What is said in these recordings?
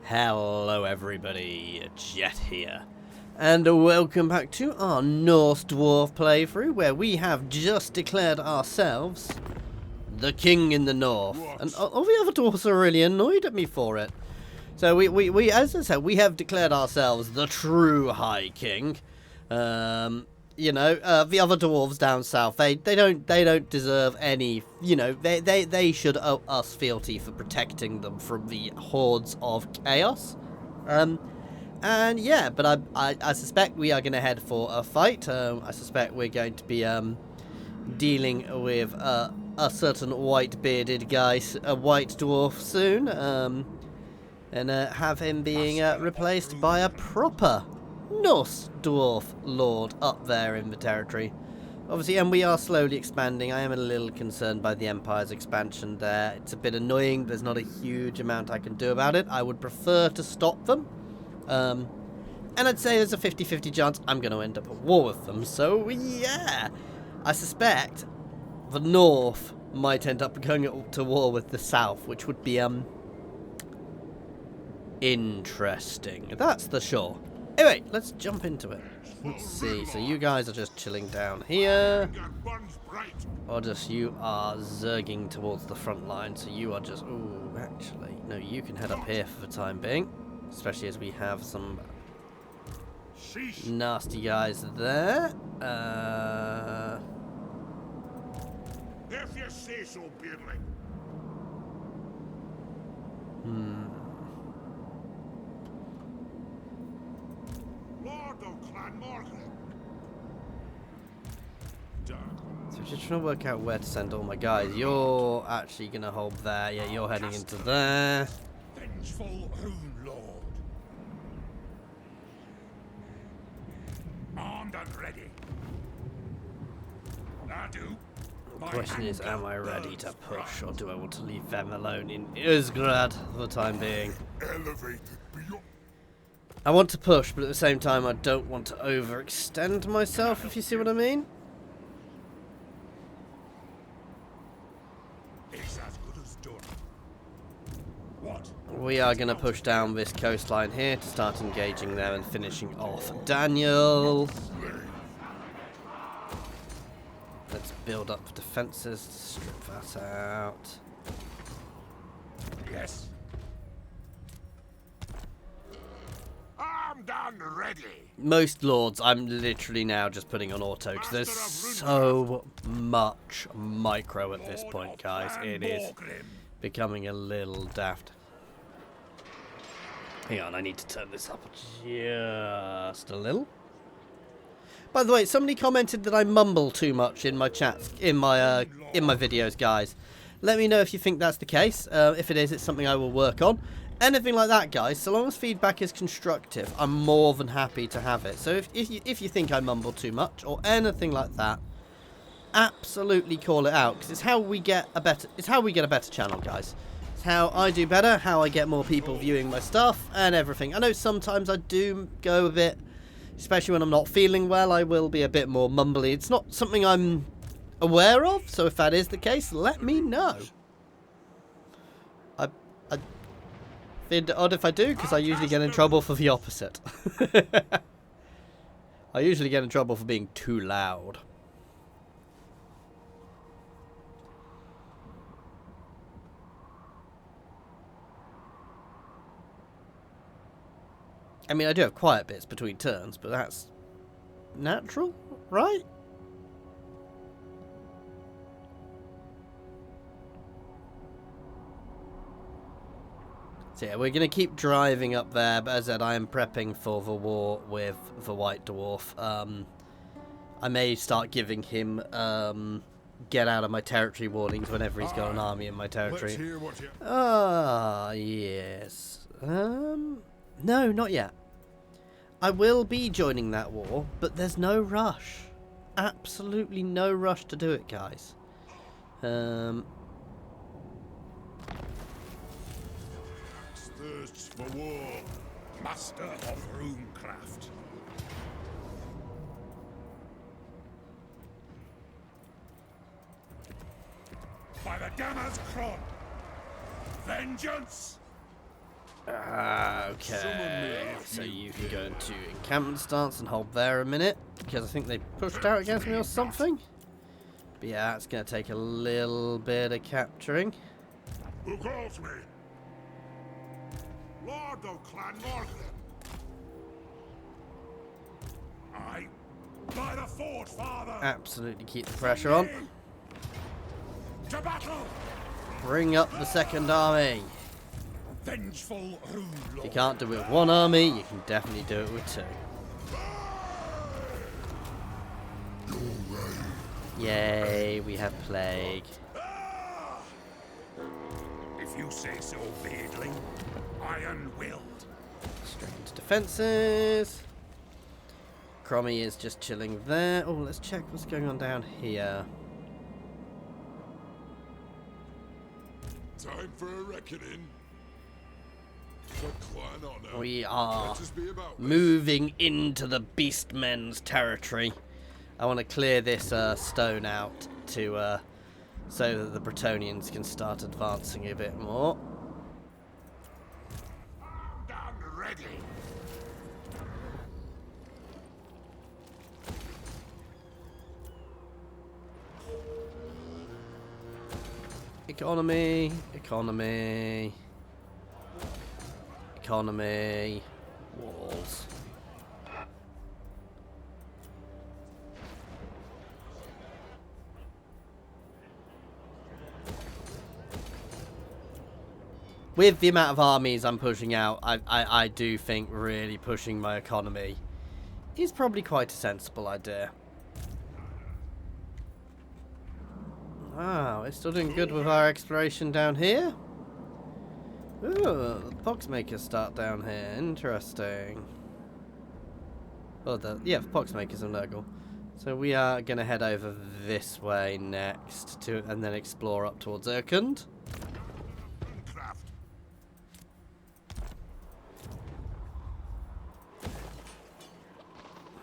Hello everybody, Jet here, and welcome back to our Norse Dwarf playthrough, where we have just declared ourselves the King in the North, and all the other dwarfs are really annoyed at me for it. So we as I said, we have declared ourselves the true High King. You know, the other dwarves down south, they don't deserve any, you know, they should owe us fealty for protecting them from the hordes of chaos. And yeah, but I suspect we are going to head for a fight. I suspect we're going to be dealing with a certain white-bearded guy, a white dwarf soon, and have him being replaced by a proper Norse Dwarf Lord up there in the territory. Obviously, and we are slowly expanding. I am a little concerned by the Empire's expansion there. It's a bit annoying. There's not a huge amount I can do about it. I would prefer to stop them. And I'd say there's a 50-50 chance I'm going to end up at war with them. So, yeah. I suspect the North might end up going to war with the South, which would be, interesting. That's the sure. Anyway, let's jump into it. Let's see. So you guys are just chilling down here. Or just you are zerging towards the front line. So you are just... Ooh, actually. No, you can head up here for the time being. Especially as we have some nasty guys there. If you say so, Beardling. Lord of Clan Morgan. So we're just trying to work out where to send all my guys. You're actually going to hold there. Yeah, you're heading into there. Vengeful Rune Lord. Armed and ready. I do. The question is, am I ready to push, or do I want to leave them alone in Isgrad for the time being? Elevated beyond. I want to push, but at the same time, I don't want to overextend myself, if you see what I mean. It's as good as done. What? We are going to push down this coastline here to start engaging them and finishing off Daniel. Let's build up defences, strip that out. Yes. Armed and ready. Most lords, I'm literally now just putting on auto because there's so much micro at this point, guys. It is becoming a little daft. Hang on, I need to turn this up just a little. By the way, somebody commented that I mumble too much in my chats, in my videos, guys. Let me know if you think that's the case. If it is, it's something I will work on. Anything like that, guys, so long as feedback is constructive, I'm more than happy to have it. So if you think I mumble too much or anything like that, absolutely call it out, because it's how we get a better channel, guys. It's how I do better, how I get more people viewing my stuff and everything. I know sometimes I do go a bit, especially when I'm not feeling well, I will be a bit more mumbly. It's not something I'm aware of, so if that is the case, let me know. It's odd if I do, because I usually get in trouble for the opposite. I usually get in trouble for being too loud. I mean, I do have quiet bits between turns, but that's natural, right? So yeah, we're going to keep driving up there, but as I said, I am prepping for the war with the White Dwarf. I may start giving him get out of my territory warnings whenever he's got an army in my territory. Ah, yes. No, not yet. I will be joining that war, but there's no rush. Absolutely no rush to do it, guys. Thirsts for war, master of runecraft. By the Gamma's Cron, vengeance! Okay, so you can go into encampment stance and hold there a minute, because I think they pushed out against me or something. But yeah, it's going to take a little bit of capturing. Who calls me? Lord of Clan North. I, by the Forge, Father. Absolutely keep the pressure on. To battle. Bring up the second army. Vengeful rule. If you can't do it with one army, you can definitely do it with two. Yay, we have plague. If you say so, Beardling, iron-willed. Straight into defences. Crommy is just chilling there. Oh, let's check what's going on down here. Time for a reckoning. For clan honor. We are Let us be about this. moving into the Beastmen's territory. I want to clear this stone out to so that the Bretonnians can start advancing a bit more. Done ready. Economy, economy, economy, walls. With the amount of armies I'm pushing out, I do think really pushing my economy is probably quite a sensible idea. Wow, we're still doing good with our exploration down here. Ooh, the poxmakers start down here. Interesting. Oh, yeah, poxmakers and Nurgle. So we are going to head over this way next, and then explore up towards Irkund.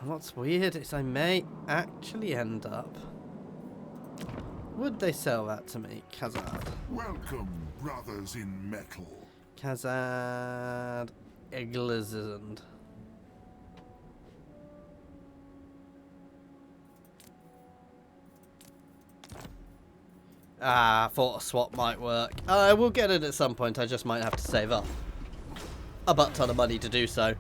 What's weird is I may actually end up... Would they sell that to me? Khazad. Welcome, brothers in metal. Khazad Eglizand. Ah, I thought a swap might work. I will get it at some point, I just might have to save up a butt ton of money to do so.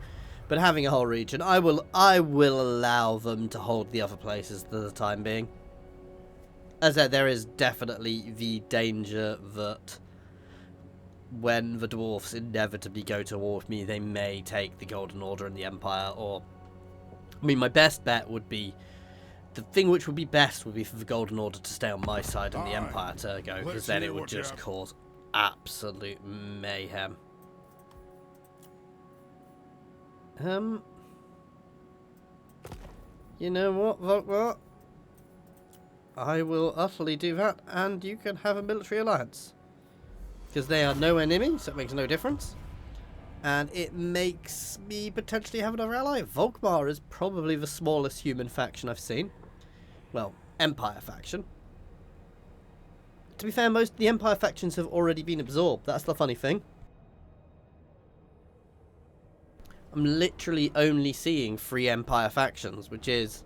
But having a whole region, I will allow them to hold the other places for the time being. As I said, there is definitely the danger that when the dwarfs inevitably go to war with me, they may take the Golden Order and the Empire, or... I mean, my best bet would be... The thing which would be best would be for the Golden Order to stay on my side and the Empire to go, because then it would just cause absolute mayhem. You know what, Vokvar? I will utterly do that, and you can have a military alliance. Because they are no enemy, so it makes no difference. And it makes me potentially have another ally. Volkmar is probably the smallest human faction I've seen. Well, Empire faction. To be fair, most of the Empire factions have already been absorbed. That's the funny thing. I'm literally only seeing 3 Empire factions, which is...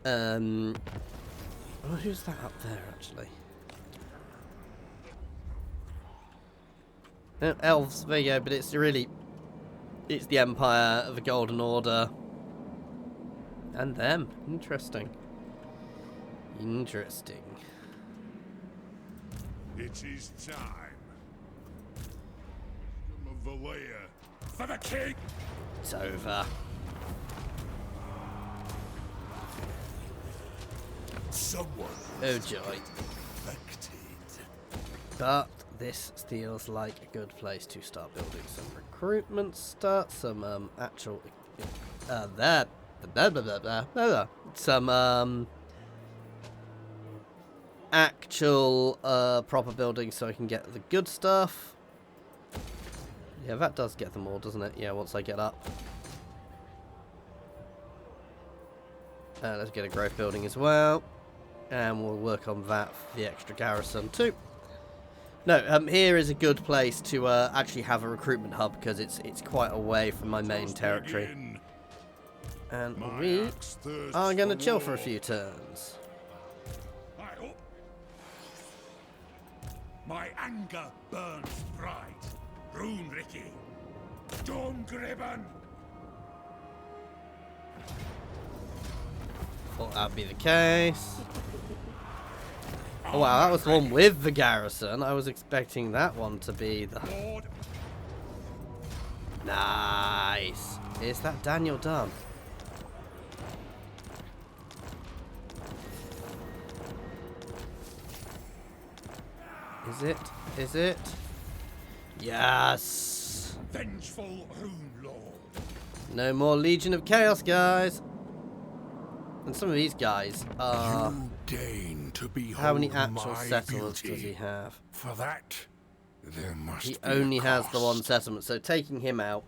Oh, who's that up there, actually? No, elves, there you go, but it's really... It's the Empire, the Golden Order. And them. Interesting. Interesting. It is time. Of Valea. For the king. It's over. Someone Oh joy. infected. But this feels like a good place to start building some recruitment, start some actual some actual proper building so I can get the good stuff. Yeah, that does get them all, doesn't it? Yeah, once I get up. Let's get a growth building as well. And we'll work on that for the extra garrison too. No, here is a good place to actually have a recruitment hub because it's quite away from my main territory. Begin. And My we axe thirsts are going to for chill for a war. few turns. My anger burns bright. Rune Ricky. Stormgribben. Thought that'd be the case. Oh wow, that was the one with the garrison. I was expecting that one to be the... Lord. Nice. Is that Daniel done? Is it? Is it? Yes. Vengeful Rune Lord. No more Legion of Chaos, guys. And some of these guys are... You deign to behold How many actual my settlements beauty. does he have? For that, there must He be a only has the one cost. settlement, so taking him out...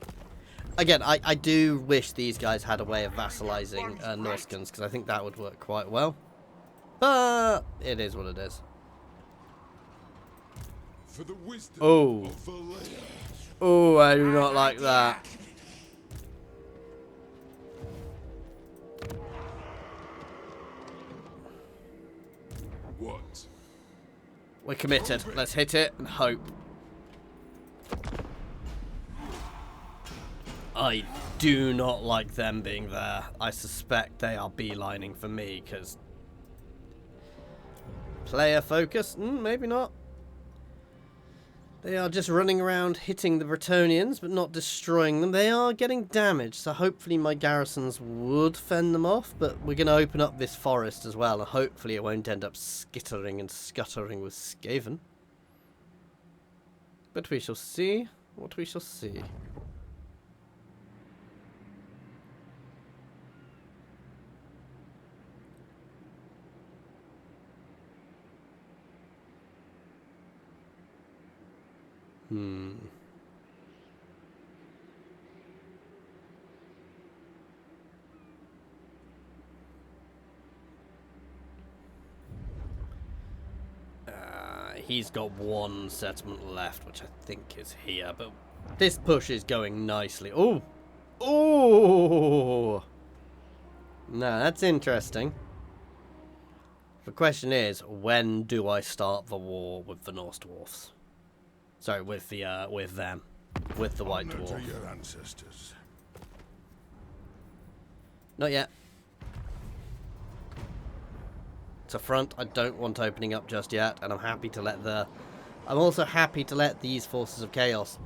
Again, I do wish these guys had a way of vassalizing Norskans, because I think that would work quite well. But it is what it is. For the wisdom Oh. of the land. Oh, I do not like that. What? We're committed. Let's hit it and hope. I do not like them being there. I suspect they are beelining for me, because... Player focus? Maybe not. They are just running around hitting the Bretonians, but not destroying them. They are getting damaged, so hopefully my garrisons would fend them off, but we're going to open up this forest as well, and hopefully it won't end up skittering and scuttering with Skaven. But we shall see what we shall see. He's got one settlement left, which I think is here, but this push is going nicely. Oh! Oh! No, that's interesting. The question is, when do I start the war with the Norse Dwarfs? Sorry, with the with them, with the White Honor to Dwarf. your ancestors. Not yet. To front, I don't want opening up just yet, and I'm happy to let the... I'm also happy to let these forces of chaos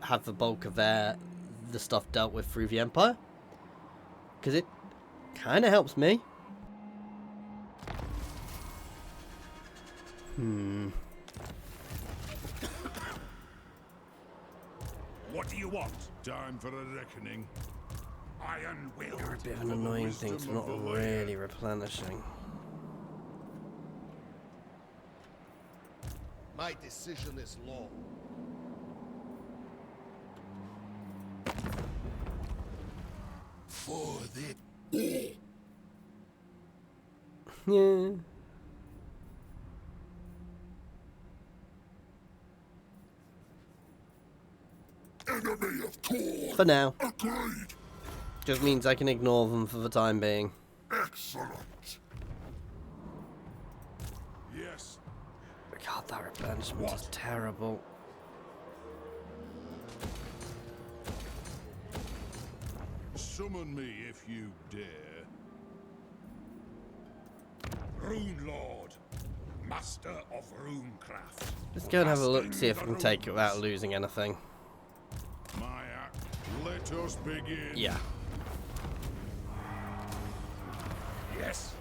have the bulk of the stuff dealt with through the Empire. Because it kind of helps me. What do you want? Time for a reckoning. Iron will. They're a bit of an annoying thing, so not really replenishing. My decision is law. For the Yeah. enemy of Tor. For now. Agreed. Just means I can ignore them for the time being. Excellent. Yes. God, that replenishment is terrible. Summon me if you dare. Rune Lord. Master of runecraft. Let's go and have a look, see if I can take it without losing anything. My act. Let us begin. Yeah. Yes.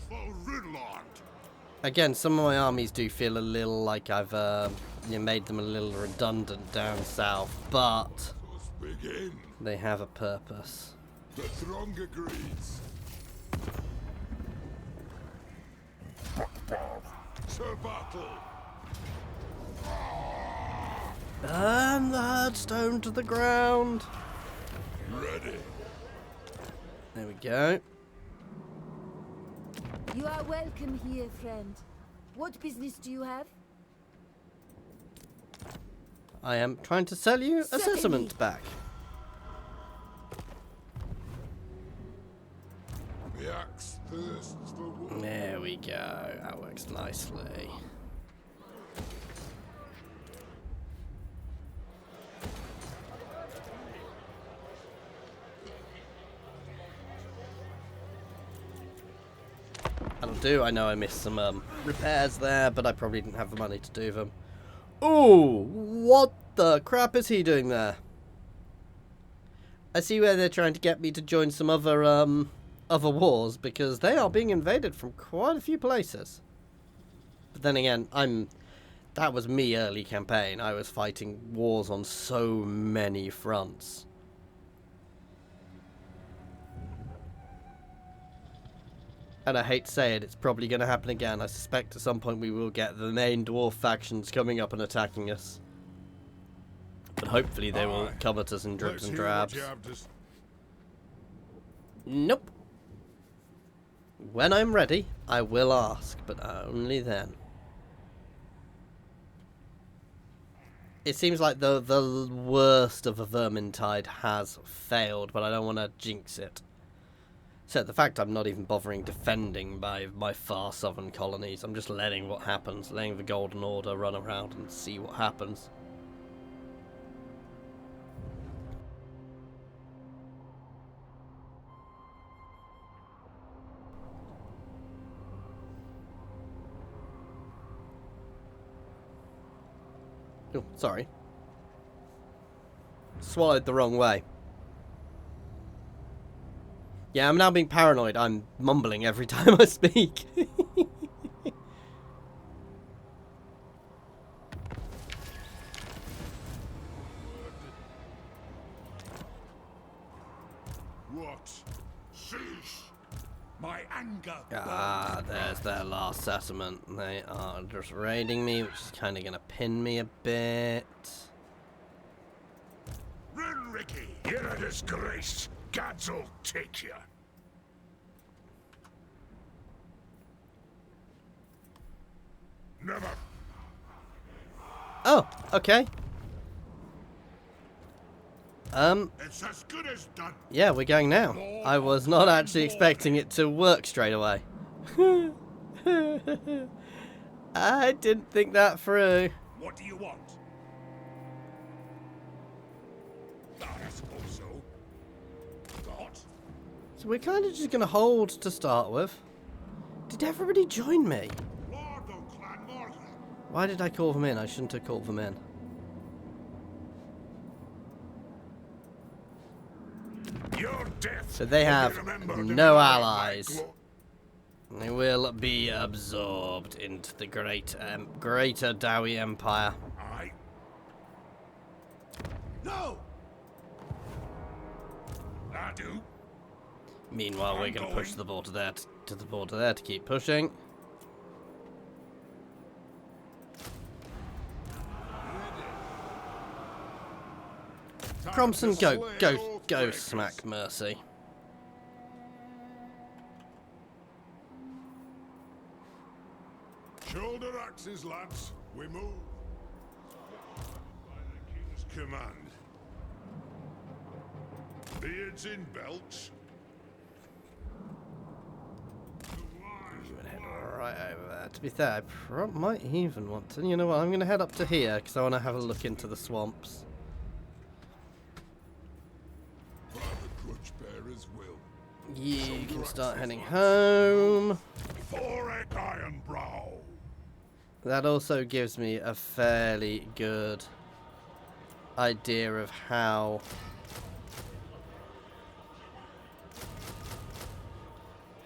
For Ridlard. Again, some of my armies do feel a little like I've made them a little redundant down south, but Let us begin. they have a purpose. The throng agrees. To battle. Burn the hearthstone to the ground. Ready. There we go. You are welcome here, friend. What business do you have? I am trying to sell you a Certainly. settlement back. The axe thirsts for wood. There we go. That works nicely. That'll do. I know I missed some repairs there, but I probably didn't have the money to do them. Ooh, what the crap is he doing there? I see where they're trying to get me to join some other wars, because they are being invaded from quite a few places. But then again, that was me early campaign. I was fighting wars on so many fronts. And I hate to say it, it's probably going to happen again. I suspect at some point we will get the main dwarf factions coming up and attacking us. But hopefully they will come at us in dribs and drabs. Nope. When I'm ready, I will ask, but only then. It seems like the worst of the Vermintide has failed, but I don't want to jinx it. So the fact I'm not even bothering defending my far southern colonies, I'm just letting what happens, letting the Golden Order run around and see what happens. Oh, sorry. Swallowed the wrong way. Yeah, I'm now being paranoid. I'm mumbling every time I speak. What? Cease! My anger. Ah, there's their last settlement. They are just raiding me, which is kind of going to pin me a bit. Run, Ricky! You're a disgrace. Gods'll take you. Never. Oh, okay. It's as good as done. Yeah, we're going now. I was not actually expecting it to work straight away. I didn't think that through. What do you want? I suppose so. What? So we're kind of just going to hold to start with. Did everybody join me? Lordo Clan Morgan. Why did I call them in? I shouldn't have called them in. Your death. So they have no allies. They will be absorbed into the greater Dowie Empire. Aye. No. I do. Meanwhile, we're going to push the border there to the border there to keep pushing. Cromson, go smack Mercy. Shoulder axes, lads. We move. By the king's command. Beards in belts. I'm gonna head right over there. To be fair, I might even want to. You know what? I'm gonna head up to here because I want to have a look into the swamps. By the grudge bearers will. You can start heading home. Forek Ironbrow. That also gives me a fairly good idea of how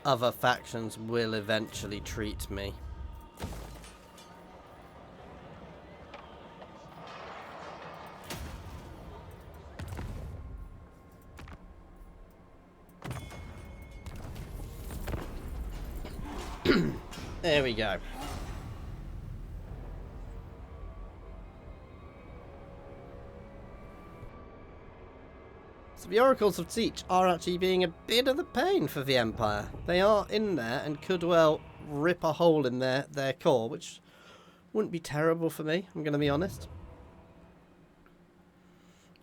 other factions will eventually treat me. There we go. So the Oracles of Siege are actually being a bit of a pain for the Empire. They are in there and could well rip a hole in their core, which wouldn't be terrible for me, I'm going to be honest.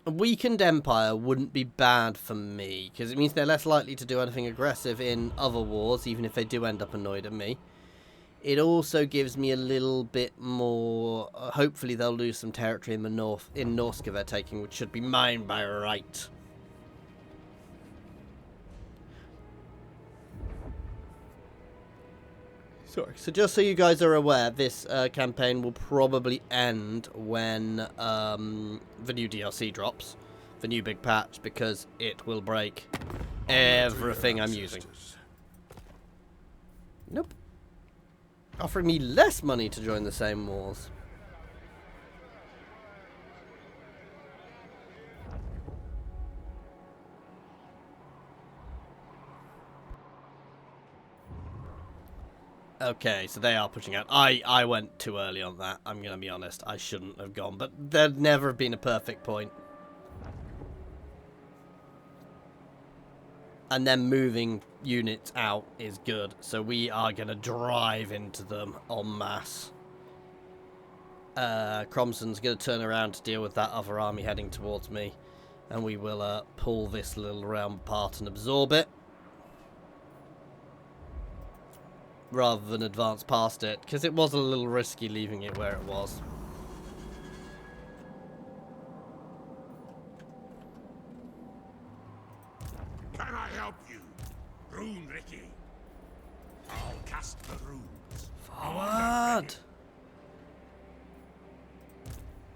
A weakened Empire wouldn't be bad for me, because it means they're less likely to do anything aggressive in other wars, even if they do end up annoyed at me. It also gives me a little bit more... hopefully they'll lose some territory in the north, in Norska they're taking, which should be mine by right. Sorry. So just so you guys are aware, this campaign will probably end when the new DLC drops, the new big patch, because it will break everything I'm using. Nope. Offering me less money to join the same wars. Okay, so they are pushing out. I went too early on that, I'm going to be honest. I shouldn't have gone, but there'd never have been a perfect point. And then moving units out is good, so we are going to drive into them en masse. Cromson's going to turn around to deal with that other army heading towards me, and we will pull this little realm apart and absorb it, rather than advance past it, because it was a little risky leaving it where it was. Can I help you? Rune Ricky. I'll cast the runes. Forward!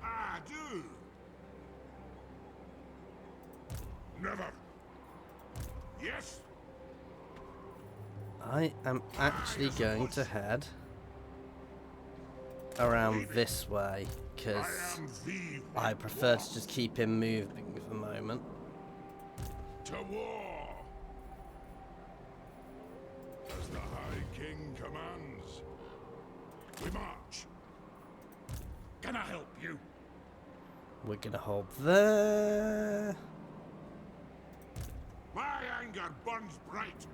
I do. Never. Yes. I am actually going to head around this way, because I prefer to just keep him moving for the moment. To war. As the High King commands. We march. Can I help you? We're going to hold there. My anger burns bright.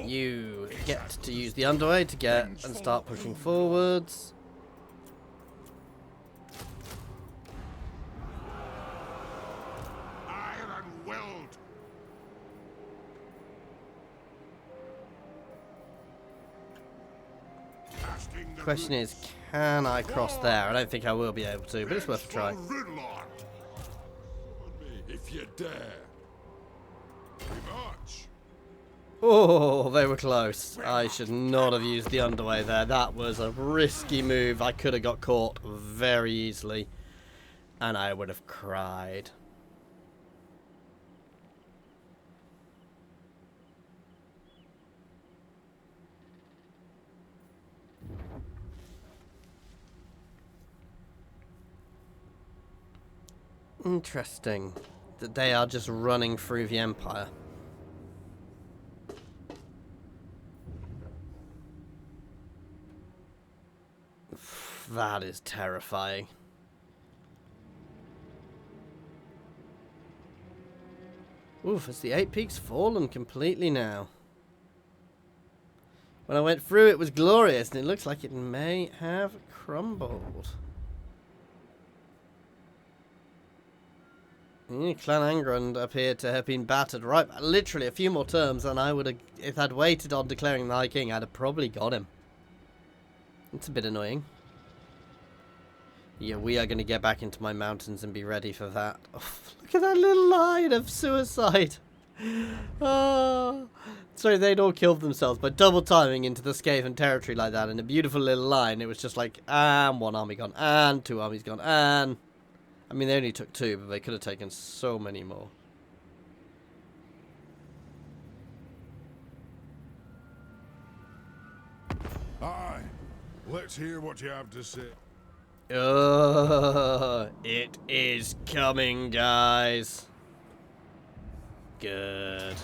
You get to use the underway to get and start pushing forwards. Iron weld. The question is, can I cross there? I don't think I will be able to, but it's worth a try. If you dare. We march. Oh, they were close. I should not have used the underway there. That was a risky move. I could have got caught very easily, and I would have cried. Interesting that they are just running through the Empire. That is terrifying. Oof, has the 8 peaks fallen completely now? When I went through it was glorious, and it looks like it may have crumbled. Clan Angrand appeared to have been battered right, literally a few more terms, and I would have, if I'd waited on declaring the High King, I'd have probably got him. It's a bit annoying. Yeah, we are going to get back into my mountains and be ready for that. Oh, look at that little line of suicide. Oh. Sorry, they'd all killed themselves by double timing into the Skaven territory like that in a beautiful little line. It was just like, and one army gone, and 2 armies gone, and... I mean, they only took 2, but they could have taken so many more. Aye. Let's hear what you have to say. It is coming, guys. Good.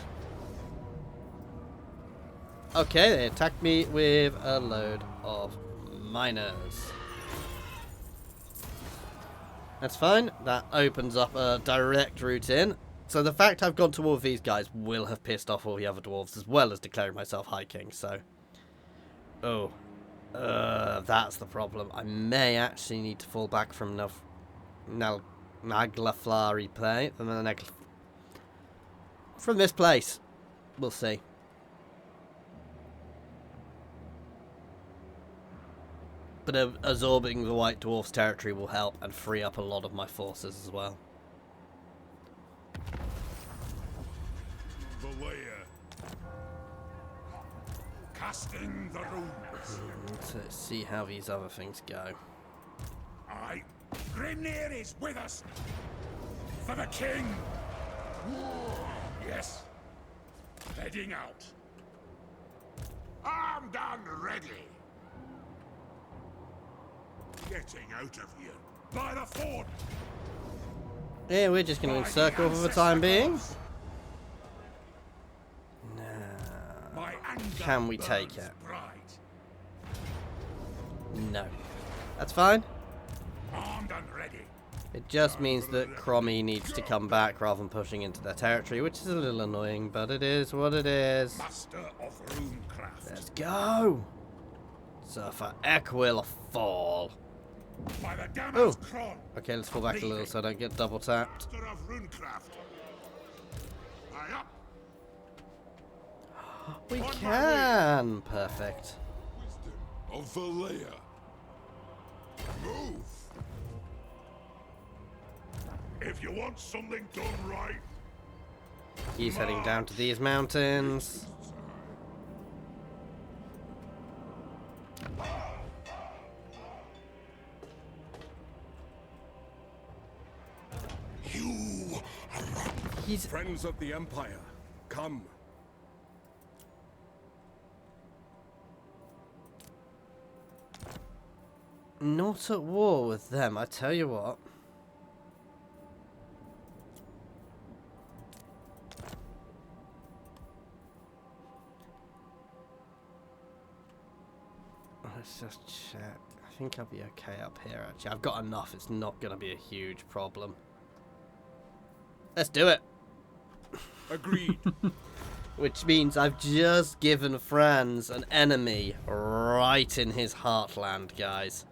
Okay, they attacked me with a load of miners. That's fine. That opens up a direct route in. So the fact I've gone to all of these guys will have pissed off all the other dwarves, as well as declaring myself High King, so... Oh. That's the problem. I may actually need to fall back from Naglaflari play. From this place. We'll see. But absorbing the White Dwarf's territory will help and free up a lot of my forces as well. Casting the runes. Let's see how these other things go. Aye. Grimnir is with us. For the king. Yes. Heading out. Armed and ready. Getting out of here. By the fort. Yeah, we're just going to encircle for the time being. Can we take it? No. That's fine. Armed and ready. It just means that Crommy needs to come back rather than pushing into their territory, which is a little annoying, but it is what it is. Master of runecraft. Let's go. Surfer Ek will fall. By the Daemons cron. Okay, let's fall back a little so I don't get double tapped. Master of runecraft. Aye up. We can! Perfect. Wisdom of Valea. Move. If you want something done right. He's heading down to these mountains. He's Friends of the Empire, come. not at war with them, I tell you what. Let's just check. I think I'll be okay up here, actually. I've got enough. It's not going to be a huge problem. Let's do it. Agreed. Which means I've just given Franz an enemy right in his heartland, guys.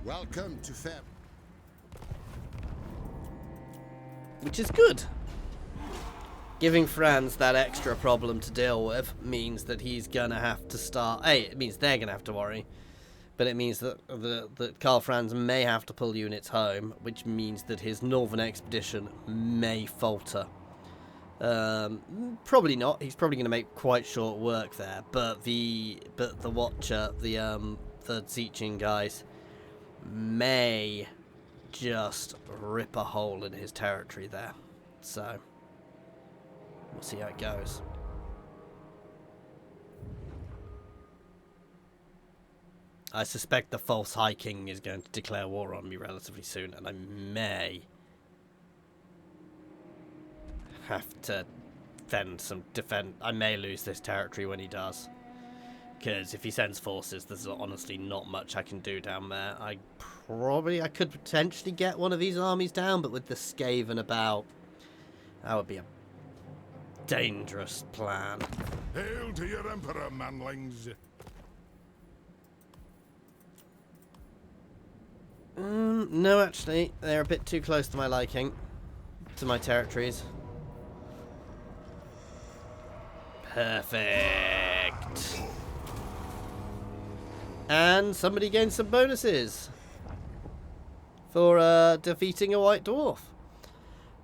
Welcome to Feb. Which is good. Giving Franz that extra problem to deal with means that he's going to have to start... Hey, it means they're going to have to worry. But it means that that Karl Franz may have to pull units home, which means that his northern expedition may falter. Probably not. He's probably going to make quite short work there. But the Watcher, the Tzichin guys, may just rip a hole in his territory there. So we'll see how it goes. I suspect the false High King is going to declare war on me relatively soon, and I may have to defend. I may lose this territory when he does, because if he sends forces, there's honestly not much I can do down there. I could potentially get one of these armies down, but with the Skaven about, that would be a dangerous plan. Hail to your Emperor, manlings. No, actually, they're a bit too close to my liking, to my territories. Perfect. And somebody gained some bonuses for defeating a White Dwarf.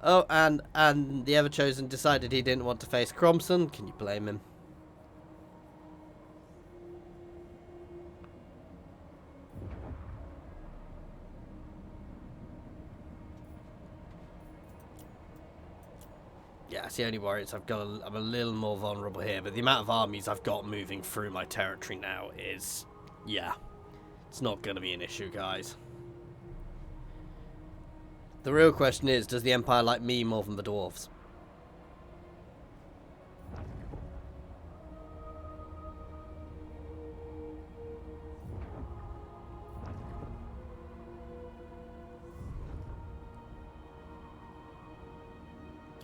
Oh, and the Ever-Chosen decided he didn't want to face Cromson. Can you blame him? Yeah, it's the only worry is I'm a little more vulnerable here, but the amount of armies I've got moving through my territory now is, yeah, it's not going to be an issue, guys. The real question is, does the Empire like me more than the Dwarves?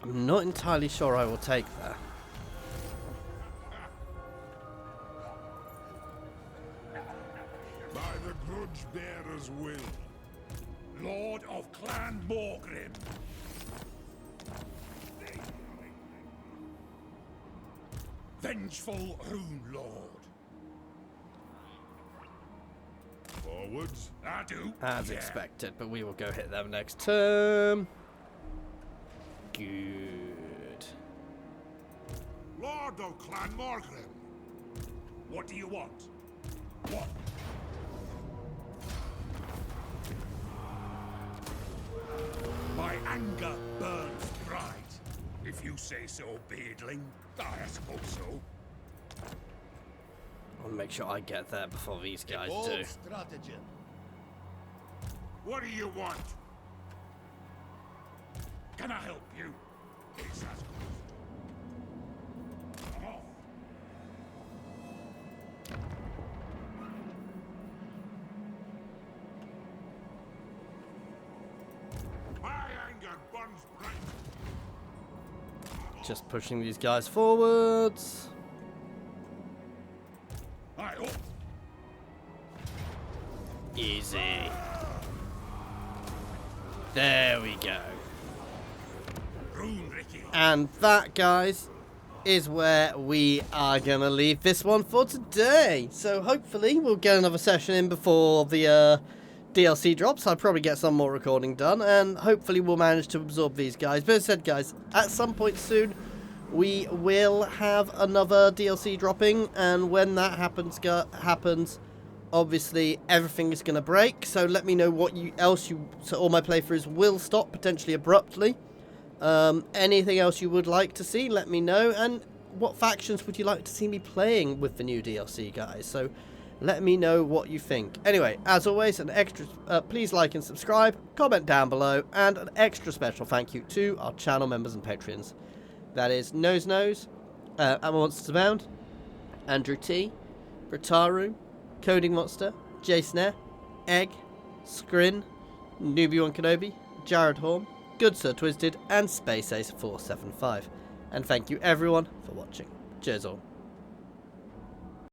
I'm not entirely sure I will take that. By the grudge bearer's will, Lord of Clan Morgrim. Vengeful Rune Lord. Forwards. I do. As yeah. expected, but we will go hit them next turn. Good. Lord of Clan Morgrim. What do you want? What? My anger burns bright. If you say so, beardling. I suppose so. I'll make sure I get there before these guys Bold do. stratagem. What do you want? Can I help you? It's as good. Come on. My anger burns bright. Just pushing these guys forwards. I hope. Easy. There we go. Rune Ricky. And that, guys, is where we are going to leave this one for today. So hopefully we'll get another session in before the DLC drops. I'll probably get some more recording done, and hopefully we'll manage to absorb these guys. But as I said, guys, at some point soon, we will have another DLC dropping, and when that happens, obviously everything is going to break. So let me know what so all my playthroughs will stop potentially abruptly. Anything else you would like to see, let me know, and what factions would you like to see me playing with the new DLC, guys? So let me know what you think. Anyway, as always, an extra please like and subscribe, comment down below, and an extra special thank you to our channel members and patrons. That is Nose, and Monsters Abound, Andrew T, Britaru, Coding Monster, Jason Egg, Skrin, Newbie1 Kenobi, Jared Horn, Good Sir Twisted, and Space Ace 475. And thank you everyone for watching. Cheers all.